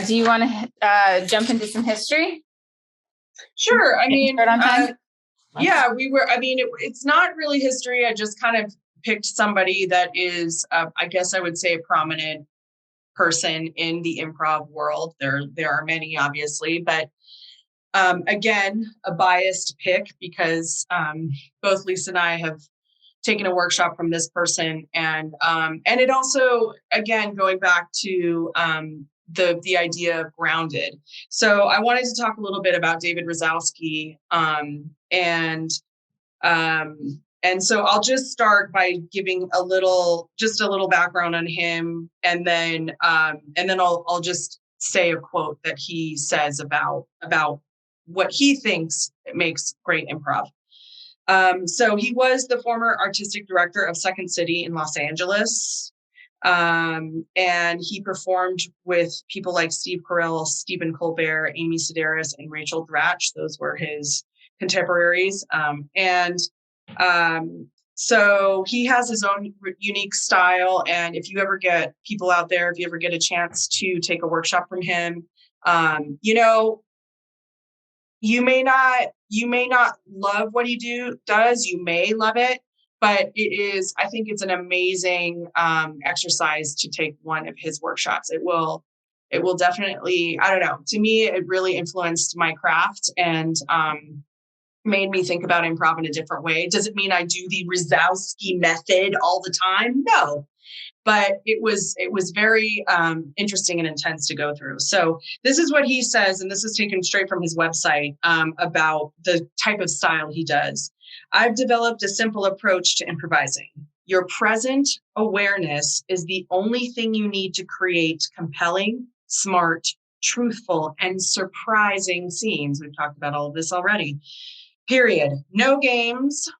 Do you want to jump into some history? Sure. I mean, Yeah, it's not really history. I just kind of picked somebody that is, I guess I would say, a prominent person in the improv world. There are many, obviously, but again, a biased pick because both Lisa and I have taken a workshop from this person, and it also, again, going back to the idea of grounded. So I wanted to talk a little bit about David Razowski, and so I'll just start by giving a little background on him, and then I'll just say a quote that he says about what he thinks makes great improv. So he was the former artistic director of Second City in Los Angeles. And he performed with people like Steve Carell, Stephen Colbert, Amy Sedaris, and Rachel Dratch. Those were his contemporaries. So he has his own unique style. And if you ever get people out there, if you ever get a chance to take a workshop from him, you may not love what he does. You may love it, but I think it's an amazing exercise to take one of his workshops. It will definitely, I don't know, to me, it really influenced my craft and made me think about improv in a different way. Does it mean I do the Razowski method all the time? No. But it was very interesting and intense to go through. So this is what he says, and this is taken straight from his website about the type of style he does. I've developed a simple approach to improvising. Your present awareness is the only thing you need to create compelling, smart, truthful, and surprising scenes. We've talked about all of this already. Period. No games.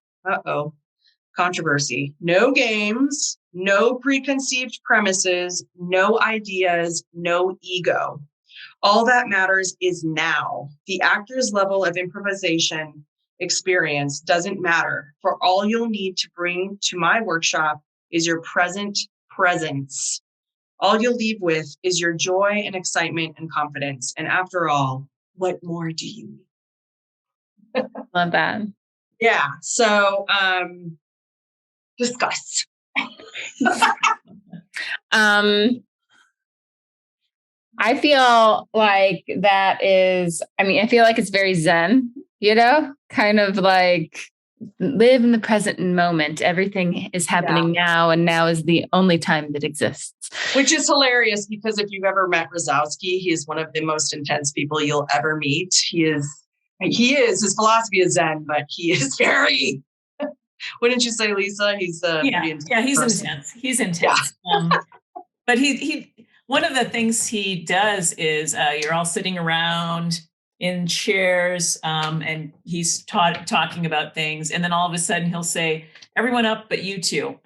Controversy. No games, no preconceived premises, no ideas, no ego. All that matters is now. The actor's level of improvisation experience doesn't matter, for all you'll need to bring to my workshop is your present presence. All you'll leave with is your joy and excitement and confidence. And after all, what more do you need? Love that. Yeah. So, discuss. I feel like I feel like it's very Zen, kind of like live in the present moment. Everything is happening now, and now is the only time that exists. Which is hilarious because if you've ever met Razowski, he is one of the most intense people you'll ever meet. His philosophy is Zen, but he is very... Wouldn't you say, Lisa? He's he's intense. He's intense. Yeah. But he one of the things he does is you're all sitting around in chairs, and he's talking about things, and then all of a sudden he'll say, "Everyone up, but you two,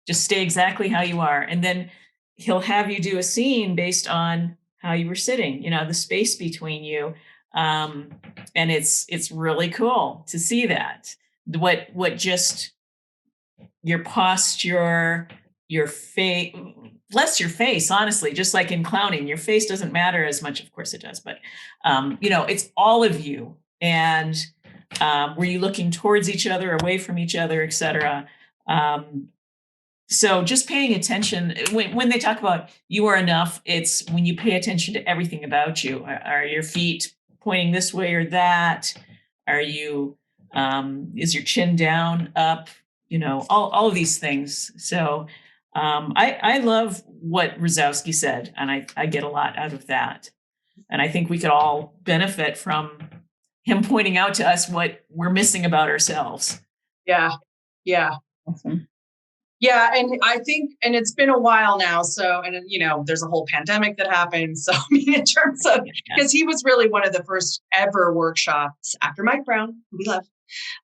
just stay exactly how you are," and then he'll have you do a scene based on how you were sitting, the space between you, and it's really cool to see that. What just your posture, your face, less your face, honestly, just like in clowning, your face doesn't matter as much. Of course it does, but it's all of you. And were you looking towards each other, away from each other, et cetera? So just paying attention when they talk about you are enough, it's when you pay attention to everything about you. Are your feet pointing this way or that? Are you, is your chin down, up, all of these things. So I love what Razowski said, and I get a lot out of that. And I think we could all benefit from him pointing out to us what we're missing about ourselves. Yeah. Yeah. Awesome. Yeah. And I think, and it's been a while now. So, and there's a whole pandemic that happened. So, in terms of, because he was really one of the first ever workshops after Mike Brown, who we love.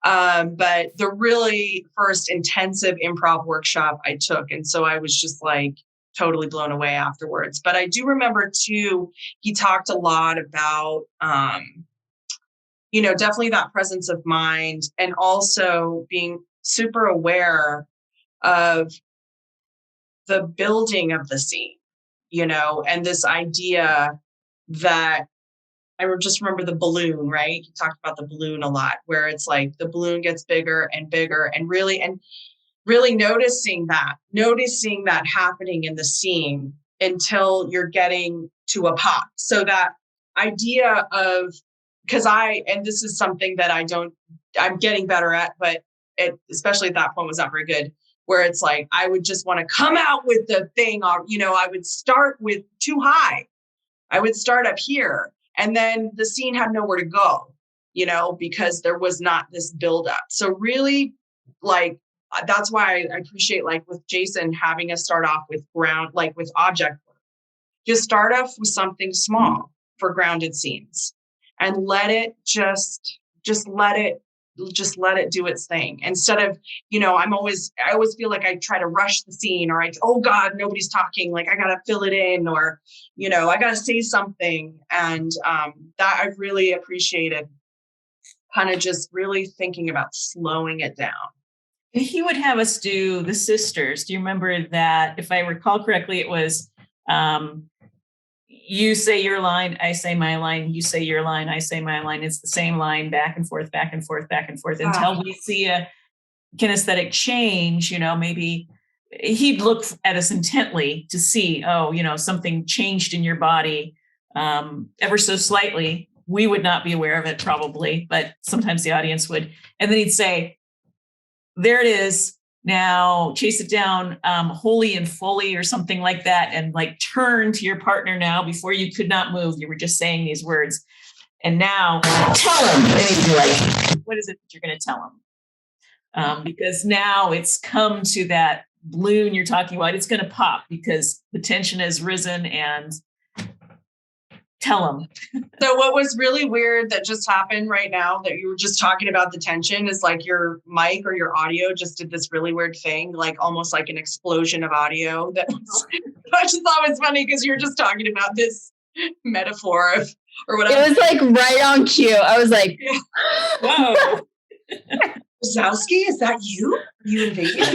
But the really first intensive improv workshop I took. And so I was just like totally blown away afterwards. But I do remember too, he talked a lot about, definitely that presence of mind, and also being super aware of the building of the scene, and this idea that I just remember the balloon, right? He talked about the balloon a lot, where it's like the balloon gets bigger and bigger, and really noticing that happening in the scene until you're getting to a pop. So that idea of, and this is something that I'm getting better at, but especially at that point was not very good, where it's like, I would just want to come out with the thing, or, I would start with too high. I would start up here, and then the scene had nowhere to go, because there was not this buildup. So really, like, that's why I appreciate, like, with Jason, having us start off with ground, like with object work. Just start off with something small for grounded scenes, and let it just let it do its thing. Instead of, I always feel like I try to rush the scene, or oh God, nobody's talking, like I gotta fill it in, or, I gotta say something. And that I've really appreciated, kind of just really thinking about slowing it down. He would have us do the sisters. Do you remember that? If I recall correctly, it was you say your line, I say my line, you say your line, I say my line. It's the same line, back and forth, back and forth, back and forth, until we see a kinesthetic change. Maybe he'd look at us intently to see, something changed in your body ever so slightly. We would not be aware of it probably, but sometimes the audience would. And then he'd say, there it is. Now chase it down wholly and fully, or something like that. And like turn to your partner now. Before you could not move. You were just saying these words. And now tell him. And he'd be like, what is it that you're going to tell him? Because now it's come to that balloon you're talking about. It's going to pop because the tension has risen, and tell them. So what was really weird that just happened right now, that you were just talking about the tension, is like your mic or your audio just did this really weird thing, like almost like an explosion of audio. I just thought it was funny because you're just talking about this metaphor of, or whatever. It was like right on cue. I was like, whoa. Razowski, is that you? You in Vegas?